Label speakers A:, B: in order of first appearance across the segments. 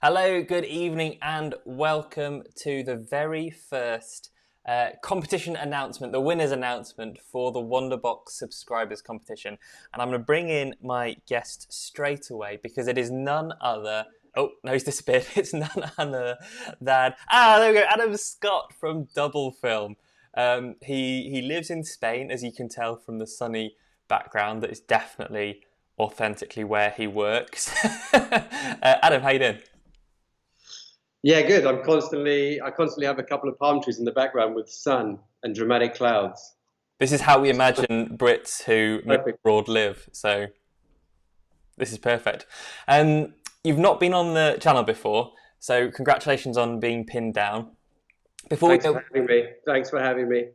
A: Hello, good evening, and welcome to the very first competition announcement, the winners announcement for the WonderBox subscribers competition. And I'm going to bring in my guest straight away because it is none other. Oh, no, he's disappeared. It's none other than there we go, Adam Scott from DubbleFilm. He lives in Spain, as you can tell from the sunny background. That is definitely authentically where he works. Adam, how you doing?
B: Yeah, good. I constantly have a couple of palm trees in the background with sun and dramatic clouds.
A: This is how we imagine Brits who move
B: Perfect.
A: abroad live. So this is perfect. You've not been on the channel before, so congratulations on being pinned down. Before we
B: Thanks
A: go,
B: for having me. Thanks for having me.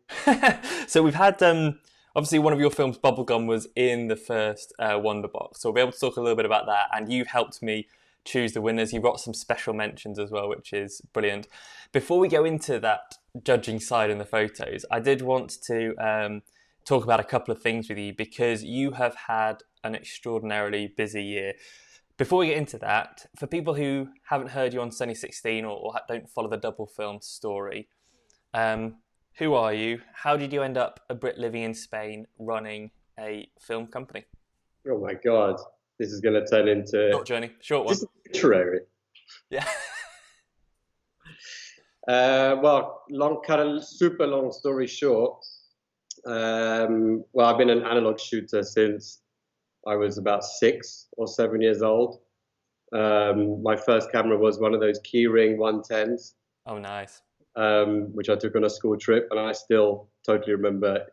A: so we've had obviously one of your films, Bubblegum, was in the first Wonderbox, so we'll be able to talk a little bit about that. And you've helped me choose the winners. You've got some special mentions as well, which is brilliant. Before we go into that judging side and the photos, I did want to talk about a couple of things with you because you have had an extraordinarily busy year. Before we get into that, for people who haven't heard you on Sunny 16 or don't follow the DubbleFilm story, who are you? How did you end up a Brit living in Spain running a film company?
B: Oh my God, this is going to turn into
A: Short journey, short one.
B: this is literary.
A: Yeah.
B: Well, cut a super long story short. Well, I've been an analog shooter since I was about 6 or 7 years old. My first camera was one of those keyring 110s.
A: Oh, nice.
B: Which I took on a school trip, and I still totally remember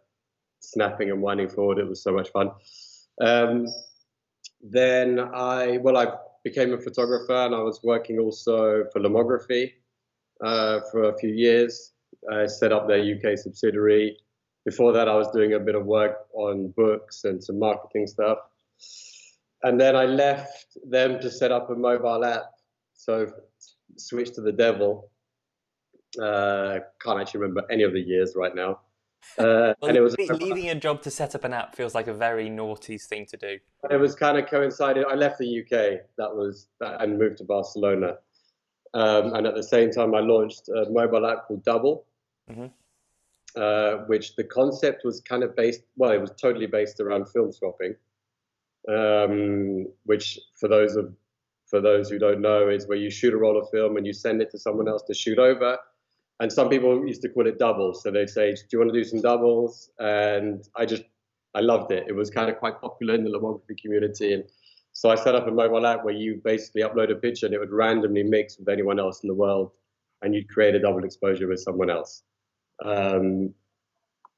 B: snapping and winding forward. It was so much fun. Then I became a photographer, and I was working also for Lomography for a few years. I set up their UK subsidiary. Before that, I was doing a bit of work on books and some marketing stuff. And then I left them to set up a mobile app. So switched to the devil. Can't actually remember any of the years right now.
A: Well,
B: And it was
A: leaving a job to set up an app feels like a very naughty thing to do.
B: kind of coincided. I left the UK, and moved to Barcelona. And at the same time, I launched a mobile app called Double,
A: Hmm.
B: which the concept was kind of based. Well, it was totally based around film swapping, which for those who don't know is where you shoot a roll of film and you send it to someone else to shoot over. And some people used to call it doubles. So they'd say, do you want to do some doubles? And I loved it. It was kind of quite popular in the lomography community. And so I set up a mobile app where you basically upload a picture and it would randomly mix with anyone else in the world. And you'd create a double exposure with someone else. I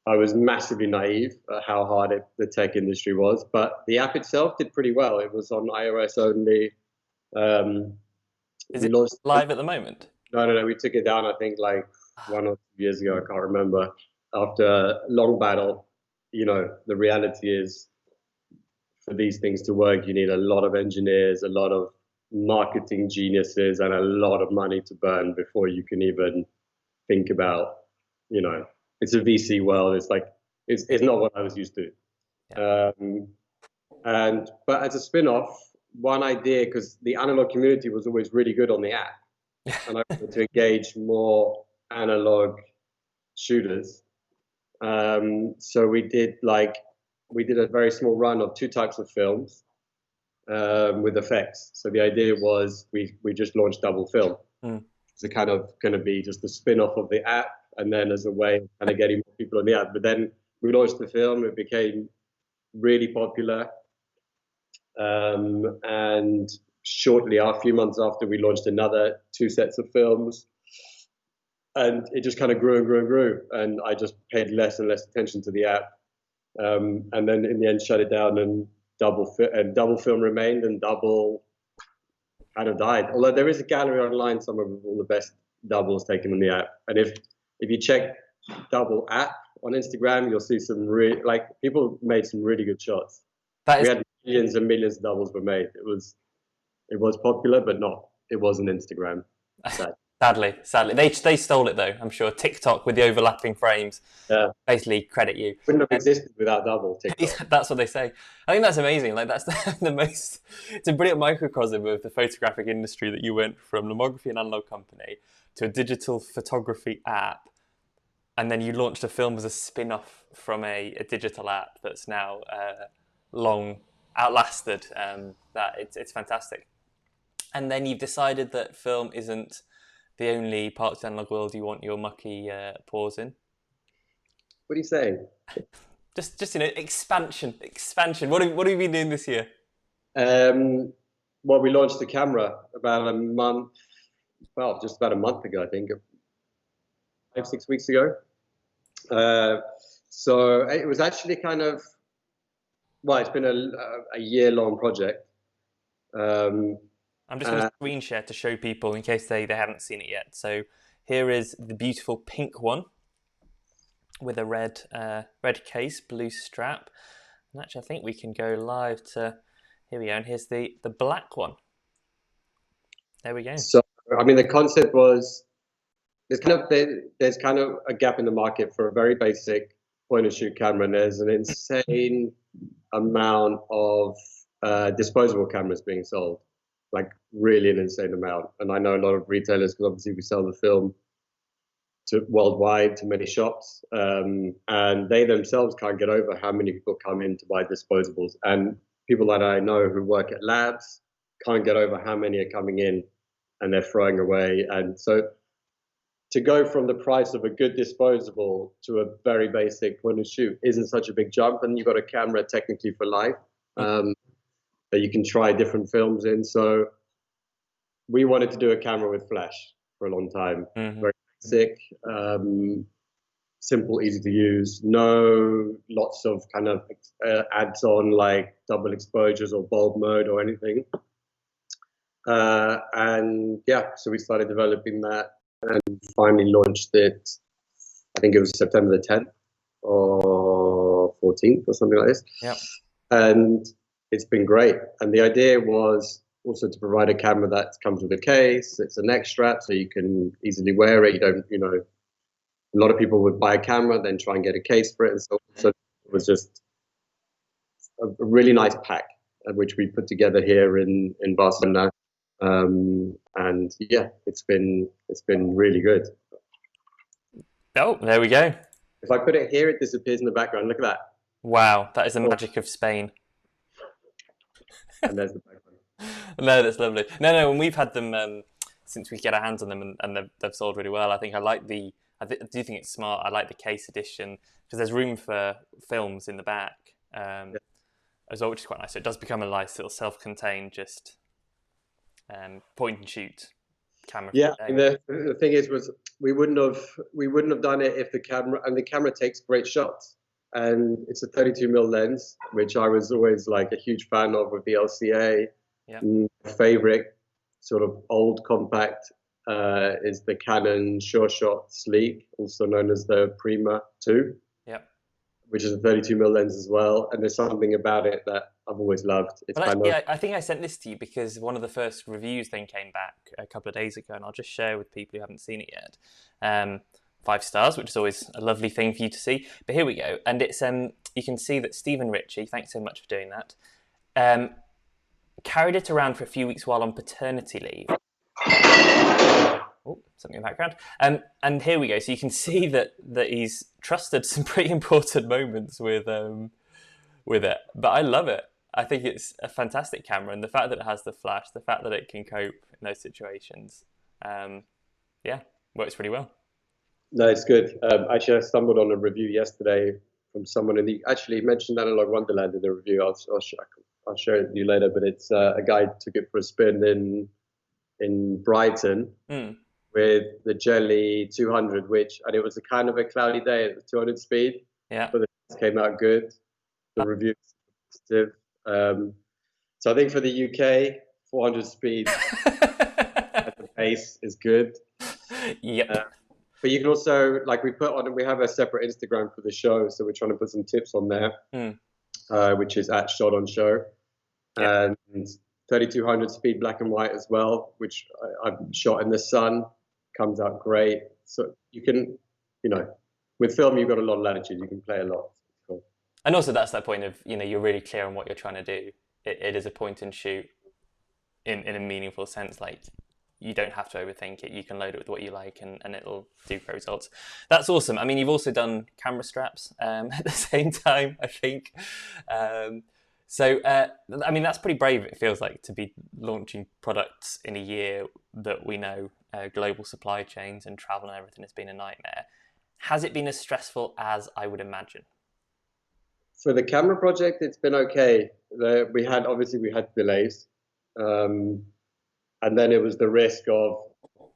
B: was massively naive at how hard the tech industry was. But the app itself did pretty well. It was on iOS only.
A: Is
B: We
A: it
B: launched.
A: live at the moment?
B: No. We took it down, I think, like 1 or 2 years ago. I can't remember. After a long battle, the reality is for these things to work, you need a lot of engineers, a lot of marketing geniuses, and a lot of money to burn before you can even think about, it's a VC world. It's like, it's not what I was used to.
A: Yeah.
B: But as a spin-off, one idea, because the analog community was always really good on the app, and I wanted to engage more analog shooters. So we did a very small run of two types of films with effects. So the idea was we just launched DubbleFilm.
A: Mm.
B: It's kind of going to be just a spin-off of the app, and then as a way of kind of getting more people on the app. But then we launched the film; it became really popular. And shortly, a few months after, we launched another two sets of films, and it just kind of grew and grew and grew. And I just paid less and less attention to the app, and then in the end, shut it down. And DubbleFilm remained, and Double kind of died. Although there is a gallery online somewhere with all the best doubles taken on the app, and if you check Double app on Instagram, you'll see some people made some really good shots.
A: That
B: We
A: is
B: had millions and millions of doubles were made. It was popular, but it wasn't Instagram. Sad.
A: Sadly, they stole it though. I'm sure TikTok with the overlapping frames
B: Yeah,
A: basically credit you.
B: wouldn't have existed without double TikTok.
A: That's what they say. I think that's amazing. Like that's the most. It's a brilliant microcosm of the photographic industry that you went from lomography and analog company to a digital photography app, and then you launched a film as a spin-off from a digital app that's now long outlasted. That it's fantastic. And then you've decided that film isn't the only part of the analog world you want your mucky paws in.
B: What are you saying?
A: Just expansion. What have you been doing this year?
B: Well, we launched the camera about a month, well, just about a month ago, I think, 5-6 weeks ago. So it was actually kind of, well, it's been a year-long project.
A: I'm just going to screen share to show people in case they haven't seen it yet. So here is the beautiful pink one with a red case, blue strap. And actually, I think we can go live to, here we go, and here's the black one. There we go.
B: So, I mean, the concept was, there's kind of a gap in the market for a very basic point and shoot camera, and there's an insane amount of disposable cameras being sold, like really an insane amount. And I know a lot of retailers, because obviously we sell the film to worldwide to many shops, and they themselves can't get over how many people come in to buy disposables. And people that I know who work at labs can't get over how many are coming in and they're throwing away. And so to go from the price of a good disposable to a very basic point and shoot isn't such a big jump, and you've got a camera technically for life that you can try different films in. So we wanted to do a camera with flash for a long time. Very basic, simple, easy to use, no lots of kind of ads on like double exposures or bulb mode or anything. And yeah, so we started developing that and finally launched it. I think it was September the 10th or 14th or something like this.
A: Yeah. And
B: it's been great. And the idea was also to provide a camera that comes with a case. It's a neck strap, so you can easily wear it. You don't, a lot of people would buy a camera, then try and get a case for it. And so it was just a really nice pack, which we put together here in Barcelona. And yeah, it's been really good.
A: Oh, there we go.
B: If I put it here, it disappears in the background. Look at that.
A: Wow, that is the magic of Spain.
B: And there's the background.
A: No, that's lovely. No, when we've had them since we get our hands on them, and they've sold really well. I think I do think it's smart. I like the case edition because there's room for films in the back as well, which is quite nice. So it does become a nice little self-contained, just point and shoot camera.
B: Yeah, and the thing is, we wouldn't have done it if the camera takes great shots, and it's a 32mm lens, which I was always like a huge fan of with the LCA.
A: Yeah.
B: My favorite sort of old compact is the Canon SureShot Sleek, also known as the Prima 2.
A: Yeah.
B: Which is a 32mm lens as well, and there's something about it that I've always loved. It's
A: I think I sent this to you because one of the first reviews then came back a couple of days ago, and I'll just share with people who haven't seen it yet. 5 stars, which is always a lovely thing for you to see. But here we go, and it's you can see that Stephen Ritchie, thanks so much for doing that, carried it around for a few weeks while on paternity leave. Oh, something in the background. And here we go. So you can see that he's trusted some pretty important moments with it. But I love it. I think it's a fantastic camera, and the fact that it has the flash, the fact that it can cope in those situations, works pretty well.
B: No, it's good. Actually, I stumbled on a review yesterday from someone actually mentioned Analogue Wonderland in the review. I'll share it with you later. But it's a guy took it for a spin in Brighton with the Jelly 200, and it was a kind of a cloudy day at the 200 speed.
A: Yeah.
B: But it came out good. The review was positive. So I think for the UK, 400 speed at the pace is good.
A: Yeah.
B: But you can also, like we have a separate Instagram for the show, so we're trying to put some tips on there, which is at Shot on Show, and 3200 speed black and white as well, which I've shot in the sun comes out great. So you can, with film, you've got a lot of latitude. You can play a lot. Cool.
A: And also that's that point of, you're really clear on what you're trying to do. It is a point and shoot in a meaningful sense. Like, you don't have to overthink it. You can load it with what you like and it'll do great results. That's awesome. I mean, you've also done camera straps at the same time, I think. I mean, that's pretty brave, it feels like, to be launching products in a year that we know global supply chains and travel and everything has been a nightmare. Has it been as stressful as I would imagine?
B: For the camera project, it's been okay. We had delays. And then it was the risk of,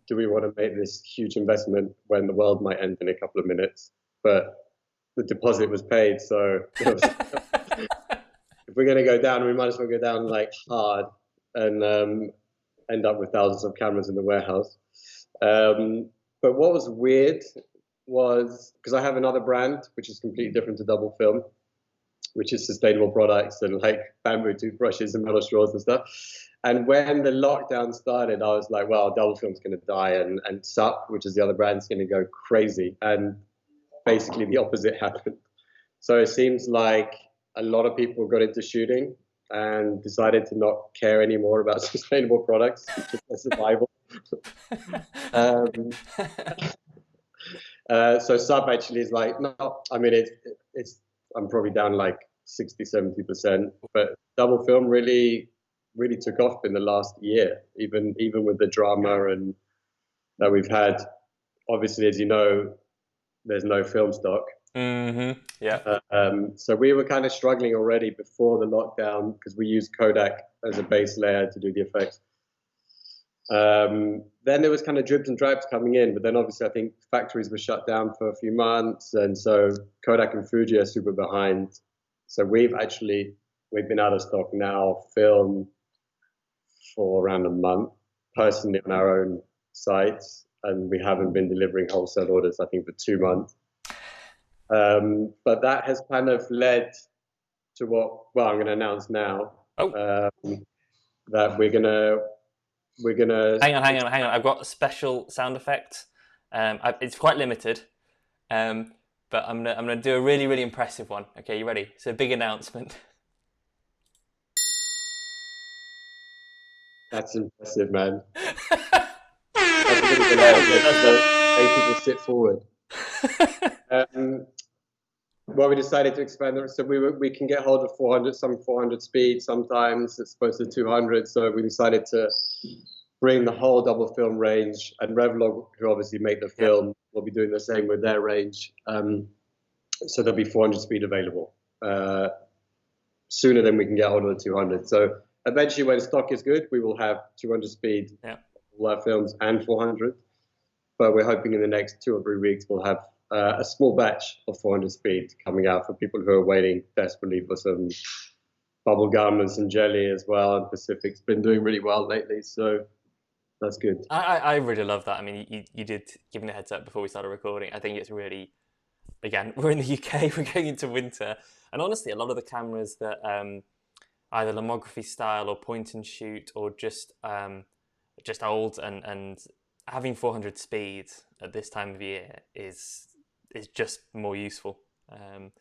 B: do we want to make this huge investment when the world might end in a couple of minutes? But the deposit was paid, so if we're going to go down, we might as well go down like hard and end up with thousands of cameras in the warehouse. But what was weird was, because I have another brand which is completely different to DubbleFilm, which is sustainable products and like bamboo toothbrushes and metal straws and stuff. And when the lockdown started, I was like, well, DubbleFilm's going to die and Sup, which is the other brand, is going to go crazy. And basically the opposite happened. So it seems like a lot of people got into shooting and decided to not care anymore about sustainable products, just their survival. So Sup actually is like, no, I mean, it's I'm probably down like 60-70%, but DubbleFilm really took off in the last year, even with the drama and that we've had. Obviously, as you know, there's no film stock.
A: Mm-hmm. Yeah.
B: So we were kind of struggling already before the lockdown because we used Kodak as a base layer to do the effects. Then there was kind of dribs and drabs coming in, but then obviously I think factories were shut down for a few months, and so Kodak and Fuji are super behind. So we've been out of stock now, film, for around a month, personally on our own sites, and we haven't been delivering wholesale orders, I think, for 2 months. But that has kind of led to I'm going to announce now. That we're gonna.
A: Hang on. I've got a special sound effect. It's quite limited, but I'm gonna do a really, really impressive one. Okay, you ready? It's a big announcement.
B: That's impressive, man. That's really hilarious. Make people sit forward. Well, we decided to expand it, so we can get hold of 400 speed. Sometimes it's supposed to 200. So we decided to bring the whole DubbleFilm range, and Revlog, who obviously make the film, will be doing the same with their range. So there'll be 400 speed available sooner than we can get hold of the 200. So eventually, when stock is good, we will have 200 speed, all our films, and 400. But we're hoping in the next 2 or 3 weeks we'll have a small batch of 400 speed coming out for people who are waiting desperately for some bubble gum and some jelly as well. And Pacific's been doing really well lately, so that's good.
A: I really love that. I mean, you did give me a heads up before we started recording. I think it's really, again, we're in the UK, we're going into winter, and honestly, a lot of the cameras that either lomography style or point and shoot or just old and having 400 speed at this time of year is just more useful. And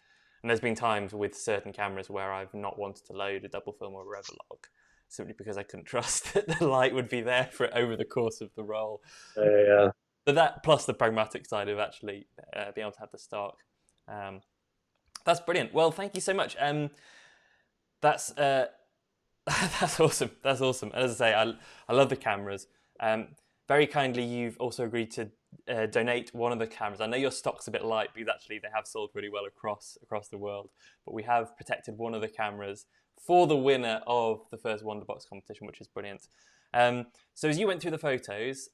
A: there's been times with certain cameras where I've not wanted to load a DubbleFilm or a Revlog simply because I couldn't trust that the light would be there for it over the course of the roll.
B: Yeah.
A: But that plus the pragmatic side of actually being able to have the stock. That's brilliant. Well, thank you so much. That's awesome. That's awesome. And as I say, I love the cameras. Very kindly, you've also agreed to donate one of the cameras. I know your stock's a bit light because actually they have sold really well across the world, but we have protected one of the cameras for the winner of the first WonderBox competition, which is brilliant. So as you went through the photos,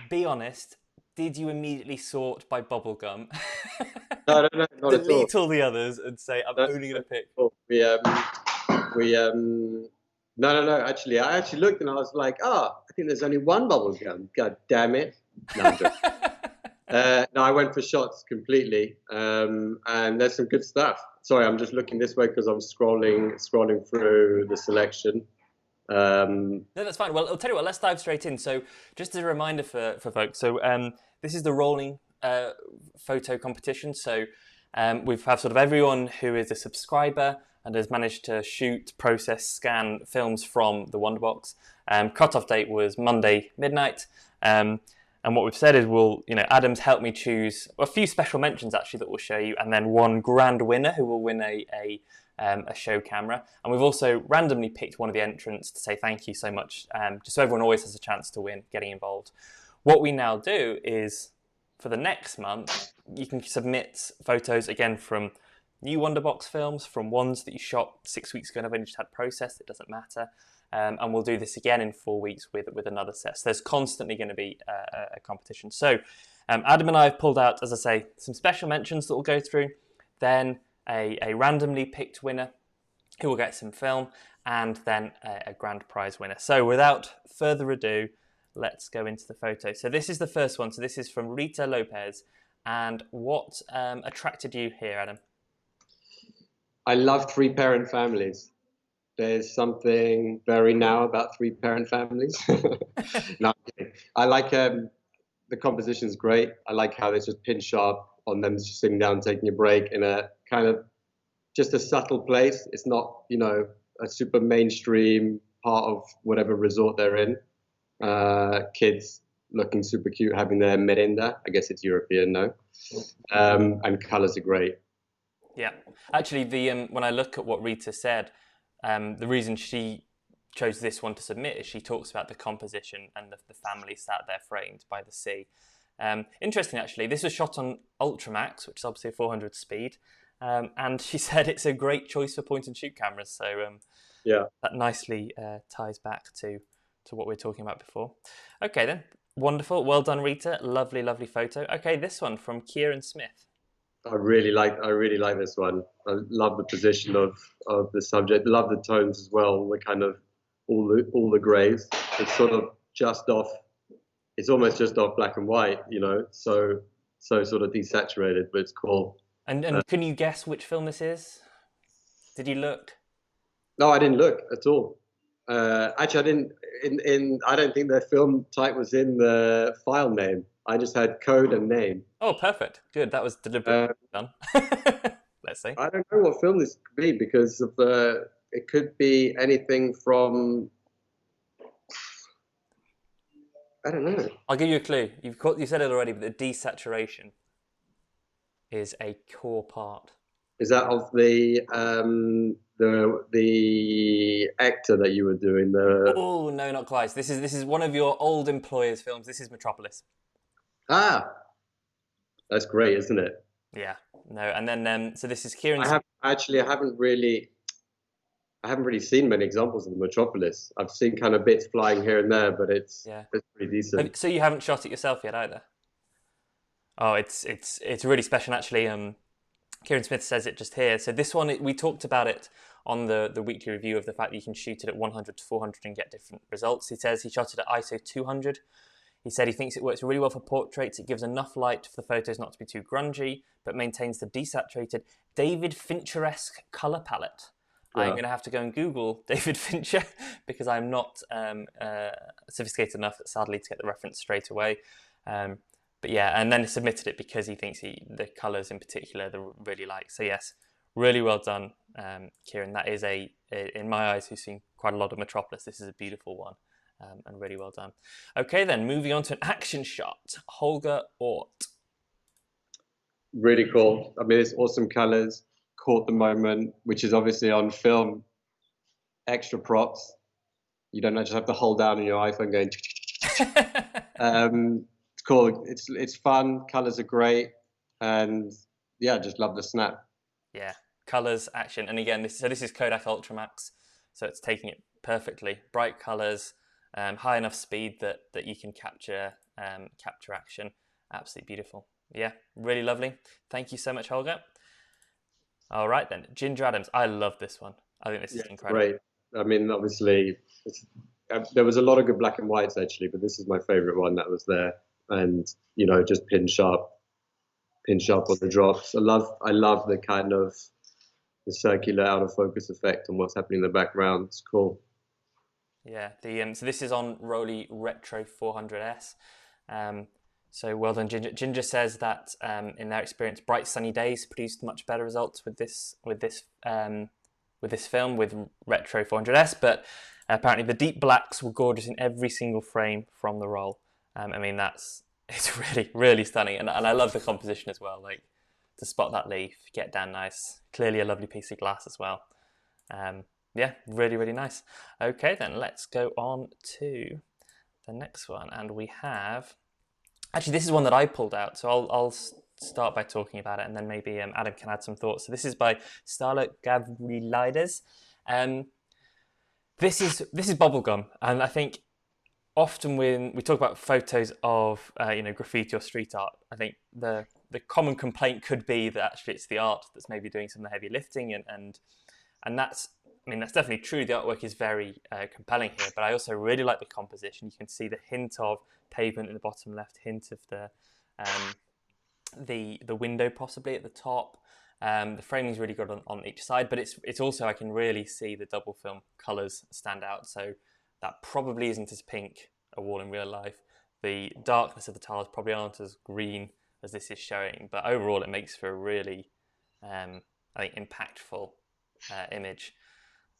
A: be honest, did you immediately sort by bubblegum?
B: No, not
A: Delete
B: at all.
A: all the others and say, I'm only going to pick.
B: No. Actually, I looked and I was like, I think there's only one bubblegum. God damn it. No, I'm joking. No, I went for shots completely. And there's some good stuff. Sorry, I'm just looking this way because I'm scrolling through the selection.
A: No, that's fine. Well, I'll tell you what, let's dive straight in. So, just as a reminder for folks, so this is the rolling photo competition. So, we've had sort of everyone who is a subscriber and has managed to shoot, process, scan films from the WonderBox. Cut-off date was Monday midnight. And what we've said is Adam's helped me choose a few special mentions actually that we'll show you, and then one grand winner who will win a show camera. And we've also randomly picked one of the entrants to say thank you so much, just so everyone always has a chance to win, getting involved. What we now do is, for the next month, you can submit photos again from new WonderBox films, from ones that you shot 6 weeks ago and have only just had processed, it doesn't matter. And we'll do this again in 4 weeks with another set. So there's constantly going to be a competition. So Adam and I have pulled out, as I say, some special mentions that we'll go through, then a randomly picked winner who will get some film, and then a grand prize winner. So without further ado, let's go into the photo. So this is the first one. So this is from Rita Lopez. And what attracted you here, Adam?
B: I love three-parent families. There's something very now about three-parent families. No, I like the composition's great. I like how it's just pin sharp on them just sitting down, taking a break in a kind of just a subtle place. It's not, a super mainstream part of whatever resort they're in. Kids looking super cute, having their merinda. I guess it's European, no? And colors are great.
A: Yeah, actually, when I look at what Rita said, the reason she chose this one to submit is she talks about the composition and the family sat there framed by the sea. Interesting, actually, this was shot on Ultramax, which is obviously a 400 speed, and she said it's a great choice for point and shoot cameras. So yeah, that nicely ties back to what we were talking about before. Okay, then, wonderful, well done, Rita. Lovely, lovely photo. Okay, this one from Kieran Smith.
B: I really like this one. I love the position of the subject. Love the tones as well. The kind of all the greys. It's sort of just off. It's almost just off black and white. So sort of desaturated, but it's cool.
A: And can you guess which film this is? Did you look?
B: No, I didn't look at all. Actually, I didn't. I don't think the film type was in the file name. I just had code and name.
A: Oh, perfect. Good. That was deliberately done. Let's see.
B: I don't know what film this could be because of it could be anything from, I don't know.
A: I'll give you a clue. You said it already, but the desaturation is a core part.
B: Is that of the actor that you were doing?
A: Oh no, not quite. This is one of your old employers' films. This is Metropolis.
B: Ah, that's great, isn't it?
A: Yeah. No, and then so this is Kieran's.
B: I haven't really seen many examples of Metropolis. I've seen kind of bits flying here and there, but it's pretty decent.
A: So you haven't shot it yourself yet either? Oh, it's really special actually. Kieran Smith says it just here. So this one, we talked about it on the weekly review of the fact that you can shoot it at 100 to 400 and get different results. He says he shot it at ISO 200. He said he thinks it works really well for portraits. It gives enough light for the photos not to be too grungy, but maintains the desaturated David Fincher-esque colour palette. Yeah. I'm going to have to go and Google David Fincher because I'm not sophisticated enough, sadly, to get the reference straight away. But yeah, and then he submitted it because he thinks the colours in particular they really like. So yes, really well done, Kieran. That is in my eyes, who's seen quite a lot of Metropolis, this is a beautiful one. And really well done. Okay, then moving on to an action shot. Holger Ort.
B: Really cool. I mean, it's awesome colors. Caught the moment, which is obviously on film. Extra props. You don't just have to hold down on your iPhone going. It's cool. It's fun. Colors are great, and yeah, just love the snap.
A: Yeah, colors, action, and again, this is Kodak Ultramax, so it's taking it perfectly. Bright colors. High enough speed that you can capture action. Absolutely beautiful. Yeah, really lovely. Thank you so much, Holger. All right then, Ginger Adams. I love this one. I think this is incredible.
B: Great. I mean, obviously, there was a lot of good black and whites actually, but this is my favorite one that was there. And just pin sharp on the drops. I love the kind of the circular out of focus effect and what's happening in the background. It's cool.
A: Yeah. So this is on Rolly Retro 400S. So well done, Ginger. Ginger says that in their experience, bright sunny days produced much better results with this film with Retro 400S. But apparently the deep blacks were gorgeous in every single frame from the roll. I mean, it's really, really stunning, and I love the composition as well. Like, to spot that leaf, get down nice. Clearly a lovely piece of glass as well. Yeah, really, really nice. Okay, then let's go on to the next one, and we have. Actually, this is one that I pulled out, so I'll start by talking about it, and then maybe Adam can add some thoughts. So this is by Starla Gavrilides. This is bubblegum, and I think often when we talk about photos of graffiti or street art, I think the common complaint could be that actually it's the art that's maybe doing some of the heavy lifting, and that's definitely true. The artwork is very compelling here, but I also really like the composition. You can see the hint of pavement in the bottom left, hint of the window possibly at the top. The framing is really good on each side, but it's also, I can really see the double film colours stand out. So that probably isn't as pink a wall in real life. The darkness of the tiles probably aren't as green as this is showing, but overall it makes for a really, I think, impactful image.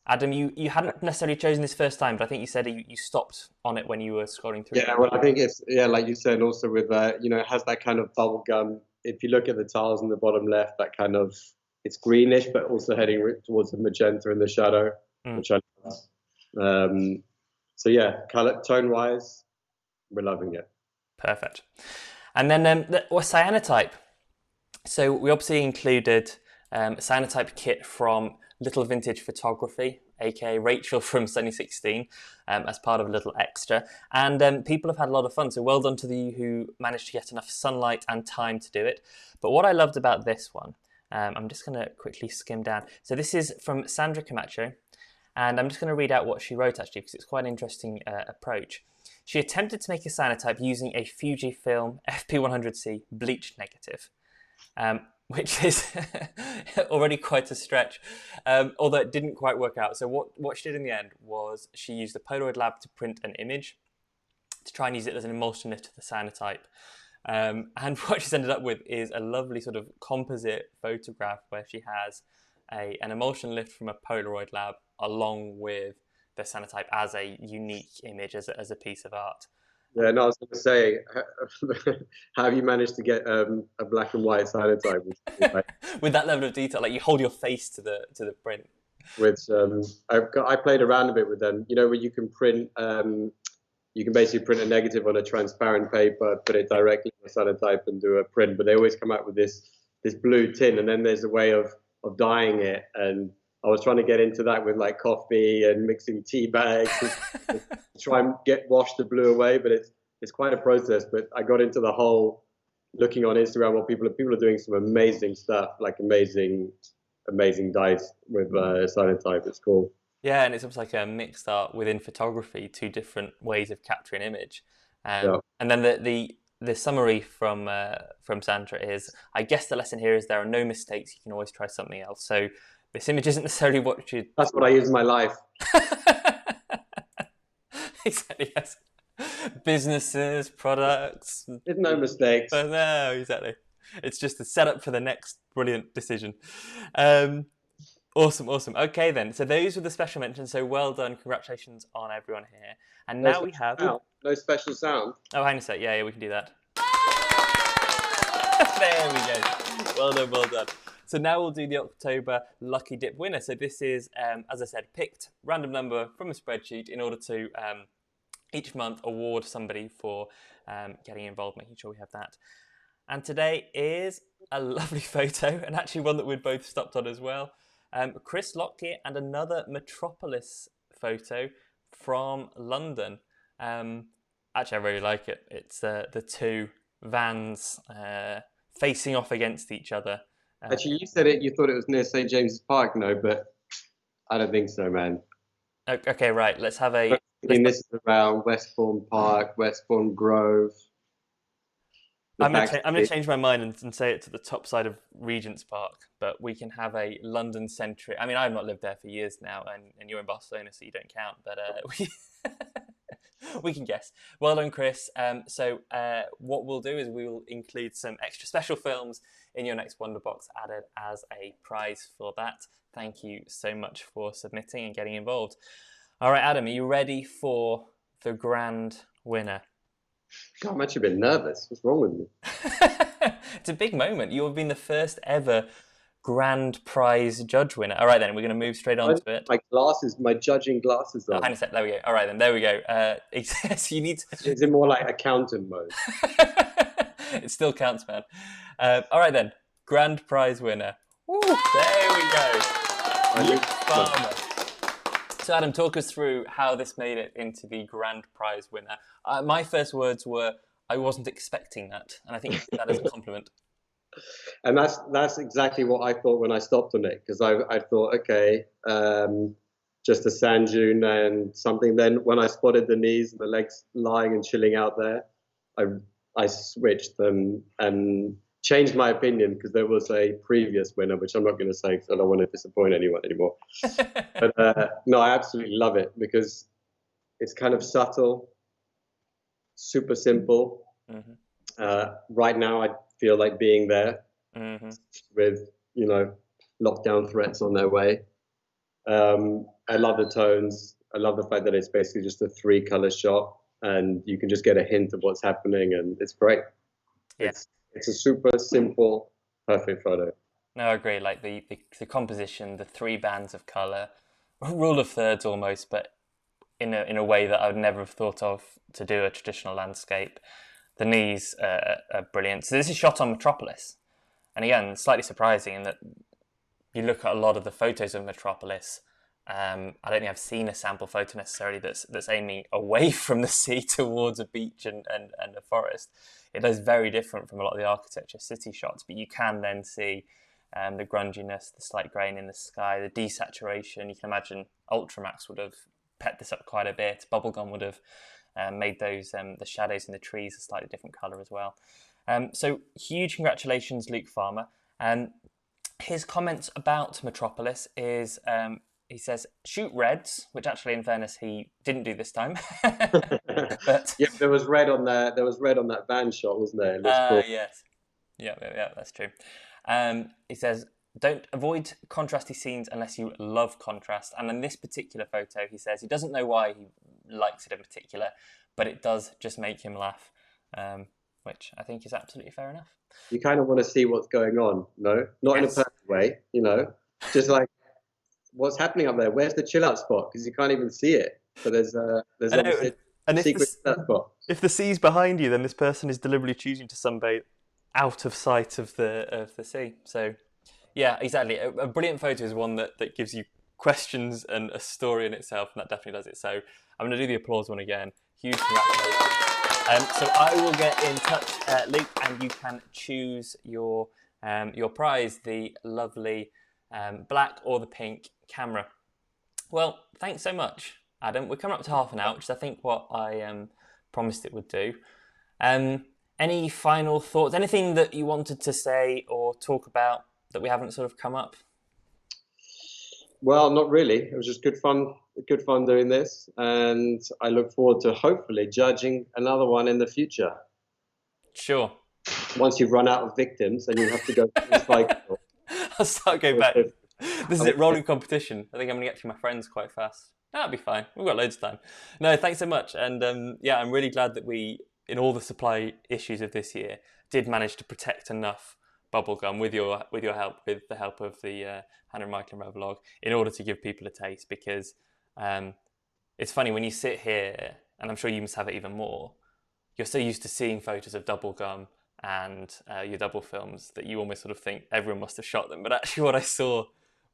A: Adam, you hadn't necessarily chosen this first time, but I think you said you stopped on it when you were scrolling through.
B: Yeah, well, I think it's, like you said, also with, it has that kind of bubble gum. If you look at the tiles in the bottom left, that kind of, it's greenish, but also heading towards the magenta in the shadow, which I love. So yeah, color, tone-wise, we're loving it.
A: Perfect. And then the cyanotype. So we obviously included a cyanotype kit from Little Vintage Photography, aka Rachel from Sunny 16, as part of a little extra. And people have had a lot of fun, so well done to you who managed to get enough sunlight and time to do it. But what I loved about this one, I'm just going to quickly skim down. So this is from Sandra Camacho, and I'm just going to read out what she wrote actually, because it's quite an interesting approach. She attempted to make a cyanotype using a Fujifilm FP100C bleach negative. Which is already quite a stretch, although it didn't quite work out. So what she did in the end was she used the Polaroid lab to print an image to try and use it as an emulsion lift to the cyanotype. And what she's ended up with is a lovely sort of composite photograph where she has an emulsion lift from a Polaroid lab along with the cyanotype as a unique image, as a piece of art.
B: Yeah, no, I was going to say, how have you managed to get a black and white cyanotype
A: with that level of detail? Like, you hold your face to the print.
B: With I played around a bit with them. Where you can print, you can basically print a negative on a transparent paper, put it directly in the cyanotype, and do a print. But they always come out with this blue tin, and then there's a way of dyeing it. And I was trying to get into that with like coffee and mixing tea bags to try and wash the blue away, but it's quite a process. But I got into the whole looking on Instagram what people are doing some amazing stuff, like amazing dyes with cyanotype. It's cool.
A: Yeah, and it's almost like a mixed art within photography, two different ways of capturing image. And then the summary from Sandra is, I guess the lesson here is there are no mistakes. You can always try something else. So this image isn't necessarily what you...
B: That's what I use in my life.
A: Exactly, yes. Businesses, products...
B: There's no mistakes.
A: No, exactly. It's just the setup for the next brilliant decision. Awesome. Okay, then. So those were the special mentions. So well done. Congratulations on everyone here. And now we have...
B: No special sound.
A: Oh, hang on a sec. Yeah, we can do that. There we go. Well done. So now we'll do the October Lucky Dip winner. So this is, as I said, picked random number from a spreadsheet in order to each month award somebody for getting involved, making sure we have that. And today is a lovely photo, and actually one that we'd both stopped on as well. Chris Lockyer and another Metropolis photo from London. Actually, I really like it. It's the two vans facing off against each other.
B: Actually, you said it. You thought it was near St. James's Park, no, but I don't think so, man.
A: Okay, right. Let's have a...
B: this is around Westbourne Park, Westbourne Grove. the
A: I'm
B: back.
A: gonna change my mind and say it to the top side of Regent's Park, but we can have a London-centric. I mean, I've not lived there for years now, and you're in Barcelona, so you don't count. But we can guess. Well done, Chris. So what we'll do is we will include some extra special films in your next WonderBox added as a prize for that. Thank you so much for submitting and getting involved. All right, Adam, are you ready for the grand winner?
B: God, I'm actually a bit nervous. What's wrong with me?
A: It's a big moment. You have been the first ever grand prize judge winner. All right, then, we're going to move straight on to it.
B: My glasses, my judging glasses on.
A: Hang on a sec. There we go. All right, then. There we go. It says you need to...
B: Is it more like accountant mode?
A: It still counts, man. All right, then. Grand prize winner. Woo, there we go. Farmer. So, Adam, talk us through how this made it into the grand prize winner. My first words were, I wasn't expecting that. And I think that is a compliment.
B: And that's exactly what I thought when I stopped on it, because I thought, okay, just a sand dune and something. Then when I spotted the knees and the legs lying and chilling out there, I switched them and changed my opinion, because there was a previous winner, which I'm not going to say because I don't want to disappoint anyone anymore. But no, I absolutely love it because it's kind of subtle, super simple. Mm-hmm. Right now, I feel like being there mm-hmm. with, lockdown threats on their way. I love the tones. I love the fact that it's basically just a 3-color shot, and you can just get a hint of what's happening, and it's great. Yeah. It's a super simple, perfect photo.
A: No, I agree. Like the composition, the 3 bands of color, rule of thirds almost, but in a way that I would never have thought of to do a traditional landscape. The knees are brilliant. So this is shot on Metropolis, and again, slightly surprising in that you look at a lot of the photos of Metropolis. I don't think I've seen a sample photo necessarily that's aiming away from the sea towards a beach and a forest. It is very different from a lot of the architecture city shots, but you can then see the grunginess, the slight grain in the sky, the desaturation. You can imagine Ultramax would have pepped this up quite a bit. Bubblegum would have made those the shadows in the trees a slightly different colour as well. So huge congratulations, Luke Farmer. His comments about Metropolis is... he says, shoot reds, which actually, in fairness, he didn't do this time. But
B: yeah, there was red on that. There was red on that van shot, wasn't there? Cool.
A: Yes. Yeah, that's true. He says, don't avoid contrasty scenes unless you love contrast. And in this particular photo, he says he doesn't know why he likes it in particular, but it does just make him laugh, which I think is absolutely fair enough.
B: You kind of want to see what's going on, no? Not yes. In a perfect way, just like, what's happening up there? Where's the chill out spot? Because you can't even see it. But there's obviously a secret spot.
A: If the sea's behind you, then this person is deliberately choosing to sunbathe out of sight of the sea. So, yeah, exactly. A brilliant photo is one that gives you questions and a story in itself, and that definitely does it. So I'm going to do the applause one again. Huge congratulations. So I will get in touch, Luke, and you can choose your prize, the lovely black or the pink camera. Well, thanks so much, Adam. We're coming up to half an hour, which is, I think, what I promised it would do. Any final thoughts? Anything that you wanted to say or talk about that we haven't sort of come up?
B: Well, not really. It was just good fun doing this, and I look forward to hopefully judging another one in the future.
A: Sure.
B: Once you've run out of victims and you have to go through the cycle.
A: I'll start going back. This is it, rolling competition. I think I'm going to get through my friends quite fast. That'll be fine. We've got loads of time. No, thanks so much. And yeah, I'm really glad that we, in all the supply issues of this year, did manage to protect enough bubblegum with your help, with the help of the Hannah and Michael and Revlog, in order to give people a taste. Because it's funny when you sit here, and I'm sure you must have it even more, you're so used to seeing photos of bubblegum and your DubbleFilms that you almost sort of think everyone must have shot them. But actually what I saw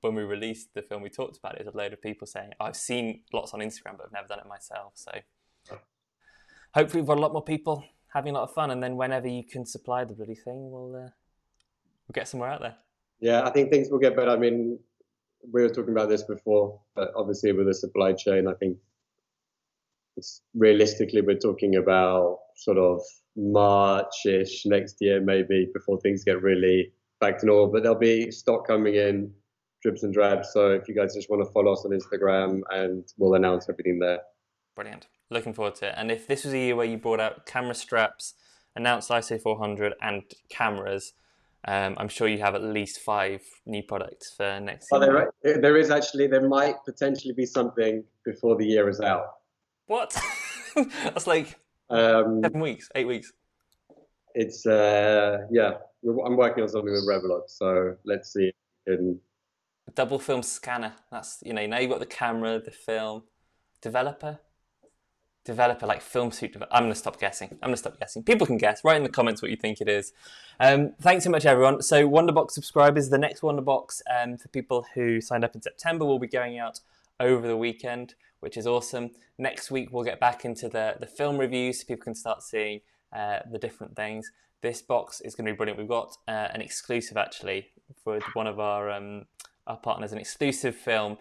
A: when we released the film we talked about is a load of people saying, I've seen lots on Instagram, but I've never done it myself. So hopefully we've got a lot more people having a lot of fun. And then whenever you can supply the bloody thing, we'll get somewhere out there.
B: Yeah, I think things will get better. I mean, we were talking about this before, but obviously with the supply chain, I think realistically, we're talking about sort of March-ish next year, maybe, before things get really back to normal. But there'll be stock coming in, drips and drabs. So if you guys just want to follow us on Instagram, and we'll announce everything there.
A: Brilliant. Looking forward to it. And if this was a year where you brought out camera straps, announced ISO 400 and cameras, I'm sure you have at least 5 new products for next year.
B: There might potentially be something before the year is out.
A: What? That's like 7 weeks, 8 weeks.
B: It's yeah, I'm working on something with Revlon, so let's see.
A: DubbleFilm scanner. That's, you know, now you've got the camera, the film. Developer like film suit developer. I'm gonna stop guessing. People can guess. Write in the comments what you think it is. Thanks so much, everyone. So WonderBox subscribers, the next WonderBox for people who signed up in September will be going out over the weekend, which is awesome. Next week we'll get back into the film reviews so people can start seeing the different things. This box is going to be brilliant. We've got an exclusive actually for one of our partners, an exclusive film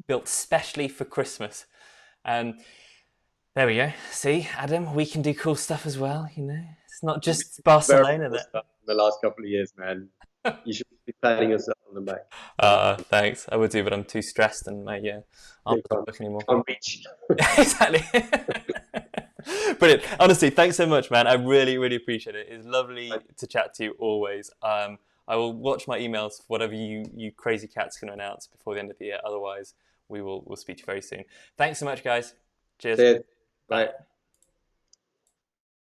A: built specially for Christmas. There we go. See, Adam, we can do cool stuff as well, you know. It's not just Barcelona.
B: Cool stuff in the last couple of years, man. You should be patting yourself on the back.
A: Thanks. I would do, but I'm too stressed and my arms don't work anymore.
B: Can't reach.
A: Exactly. Brilliant. Honestly, thanks so much, man. I really, really appreciate it. It's lovely to chat to you always. I will watch my emails for whatever you crazy cats can announce before the end of the year. Otherwise, we'll speak to you very soon. Thanks so much, guys. Cheers.
B: Bye.